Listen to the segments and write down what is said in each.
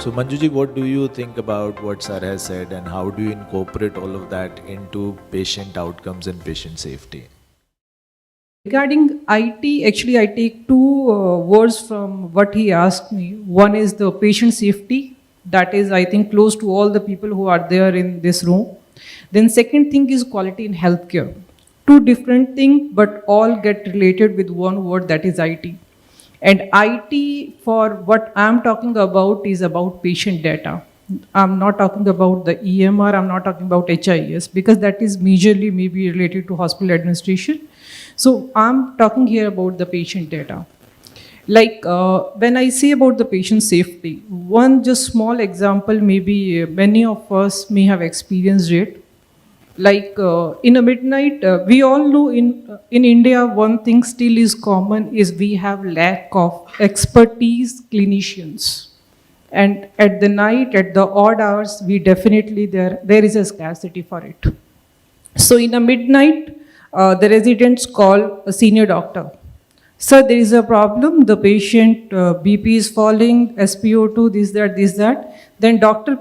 So Manjuji, what do you think about what Sir has said, and how do you incorporate all of that into patient outcomes and patient safety? Regarding IT, actually, I take two words from what he asked me. One is the patient safety, that is, I think, close to all the people who are there in this room. Then, second thing is quality in healthcare. Two different things, but all get related with one word, that is IT. And IT, for what I'm talking about, is about patient data. I'm not talking about the EMR, I'm not talking about HIS, because that is majorly maybe related to hospital administration. So I'm talking here about the patient data. Like when I say about the patient safety, one just small example, maybe many of us may have experienced it. Like in a midnight, we all know in India, one thing still is common is we have lack of expertise clinicians. And at the night, at the odd hours, we definitely, there is a scarcity for it. So in a midnight, the residents call a senior doctor. Sir, there is a problem. The patient BP is falling, SpO2, this, that. Then doctor,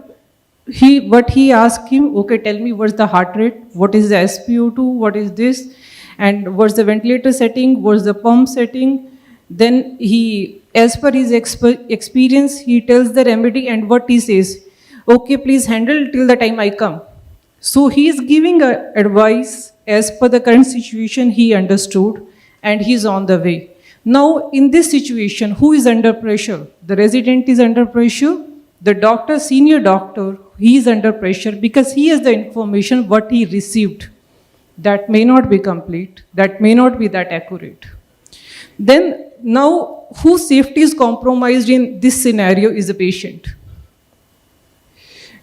what he asked him, okay, tell me what's the heart rate, what is the SpO2, what is this, and what's the ventilator setting, what's the pump setting. Then he, as per his experience, he tells the remedy, and what he says, okay, please handle till the time I come. So he is giving advice as per the current situation he understood, and he's on the way. Now, in this situation, who is under pressure? The resident is under pressure. The doctor, senior doctor, he is under pressure because he has the information what he received. That may not be complete, that may not be that accurate. Then, now, whose safety is compromised in this scenario is the patient.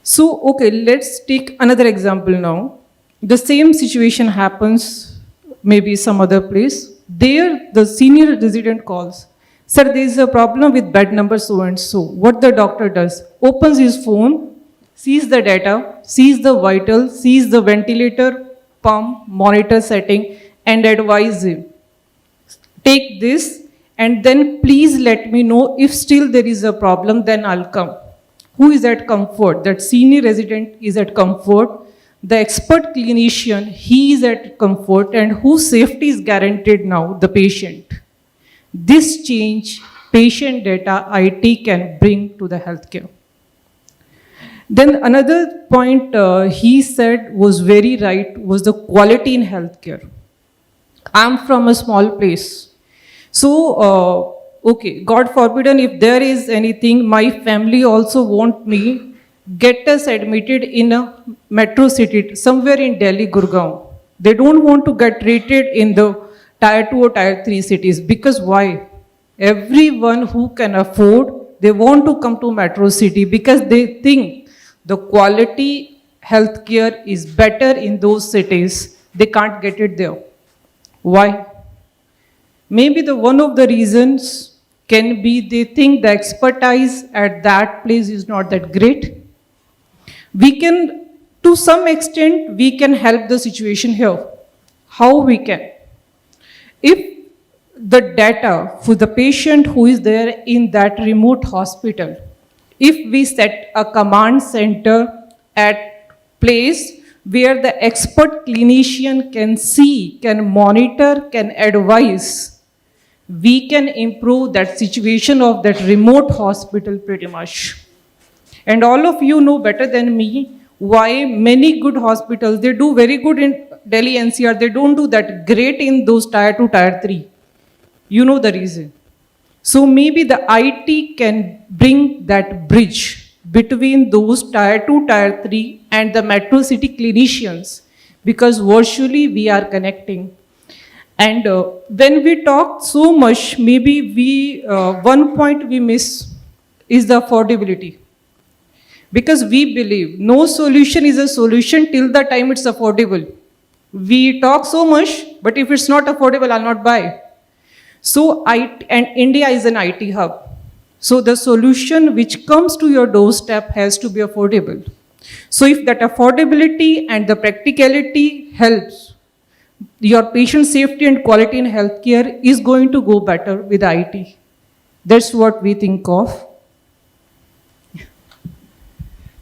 So, okay, let's take another example now. The same situation happens maybe some other place. There, the senior resident calls, sir, there is a problem with bed number so and so. What the doctor does, opens his phone, sees the data, sees the vital, sees the ventilator, pump, monitor setting, and advise him, take this, and then please let me know if still there is a problem, then I'll come. Who is at comfort? That senior resident is at comfort. The expert clinician, he is at comfort, and whose safety is guaranteed now? The patient. This change, patient data, IT can bring to the healthcare. Then another point he said was very right, was the quality in healthcare. I'm from a small place. So, okay, God forbidden, if there is anything, my family also want me get us admitted in a metro city, somewhere in Delhi, Gurgaon. They don't want to get treated in the tier 2 or tier 3 cities. Because why? Everyone who can afford, they want to come to metro city because they think the quality healthcare is better in those cities. They can't get it there. Why? Maybe the one of the reasons can be they think the expertise at that place is not that great. We can, to some extent, we can help the situation here. How we can? If the data for the patient who is there in that remote hospital, if we set a command center at place where the expert clinician can see, can monitor, can advise, we can improve that situation of that remote hospital pretty much. And all of you know better than me why many good hospitals, they do very good in Delhi NCR, they don't do that great in those tier 2, tier 3. You know the reason. So maybe the IT can bring that bridge between those tier 2, tier 3 and the metro city clinicians, because virtually we are connecting. And when we talk so much, maybe one point we miss is the affordability. Because we believe no solution is a solution till the time it's affordable. We talk so much, but if it's not affordable, I'll not buy. So, and India is an IT hub. So the solution which comes to your doorstep has to be affordable. So if that affordability and the practicality helps, your patient safety and quality in healthcare is going to go better with IT. That's what we think of.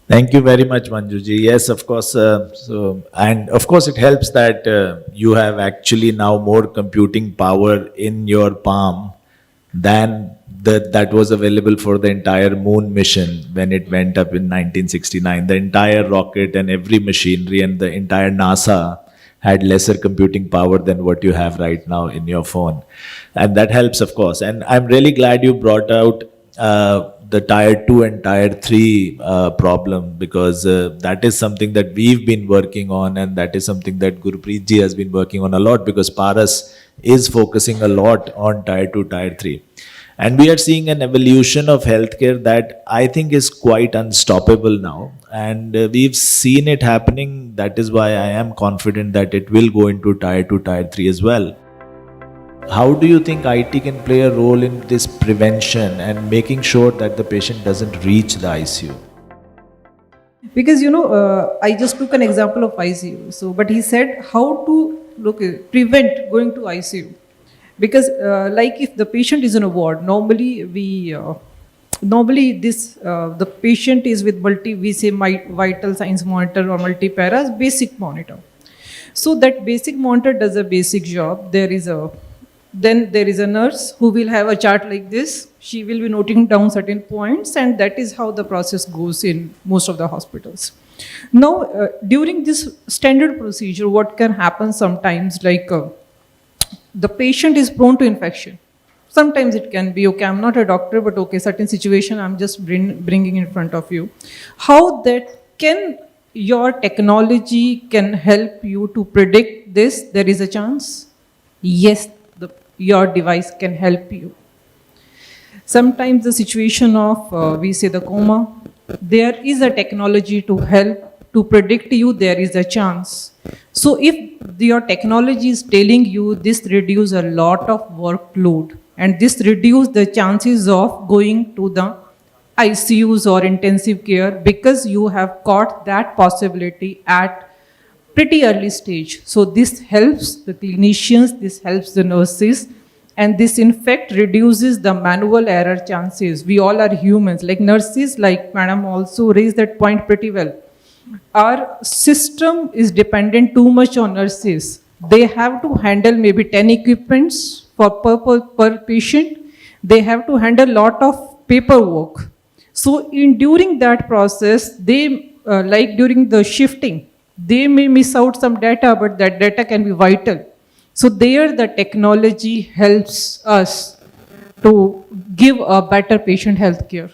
Thank you very much, Manjuji. Yes, of course. And of course, it helps that you have actually now more computing power in your palm than that was available for the entire moon mission when it went up in 1969. The entire rocket and every machinery and the entire NASA had lesser computing power than what you have right now in your phone. And that helps, of course. And I'm really glad you brought out the tier 2 and tier 3 problem, because that is something that we've been working on, and that is something that Gurpreet ji has been working on a lot, because Paras is focusing a lot on tier 2, tier 3. And we are seeing an evolution of healthcare that I think is quite unstoppable now. And we've seen it happening. That is why I am confident that it will go into tier 2, tier 3 as well. How do you think IT can play a role in this prevention and making sure that the patient doesn't reach the ICU? Because I just took an example of ICU. So, but he said how to prevent going to ICU. Because like if the patient is in a ward, normally the patient is with vital signs monitor or multi-paras basic monitor. So that basic monitor does a basic job. Then there is a nurse who will have a chart like this. She will be noting down certain points, and that is how the process goes in most of the hospitals. Now, during this standard procedure, what can happen sometimes, like the patient is prone to infection. Sometimes it can be, okay, I'm not a doctor, but okay, certain situation I'm just bringing in front of you. How that can your technology can help you to predict this? There is a chance. Yes, your device can help you. Sometimes the situation of, we say the coma, there is a technology to help to predict you, there is a chance. So if your technology is telling you this reduce a lot of workload, and this reduce the chances of going to the ICUs or intensive care, because you have caught that possibility at pretty early stage. So this helps the clinicians, this helps the nurses, and this in fact reduces the manual error chances. We all are humans, like nurses, like Madam also raised that point pretty well. Our system is dependent too much on nurses. They have to handle maybe 10 equipments per patient. They have to handle lot of paperwork. So during that process, they like during the shifting, they may miss out some data, but that data can be vital. So there the technology helps us to give a better patient health care.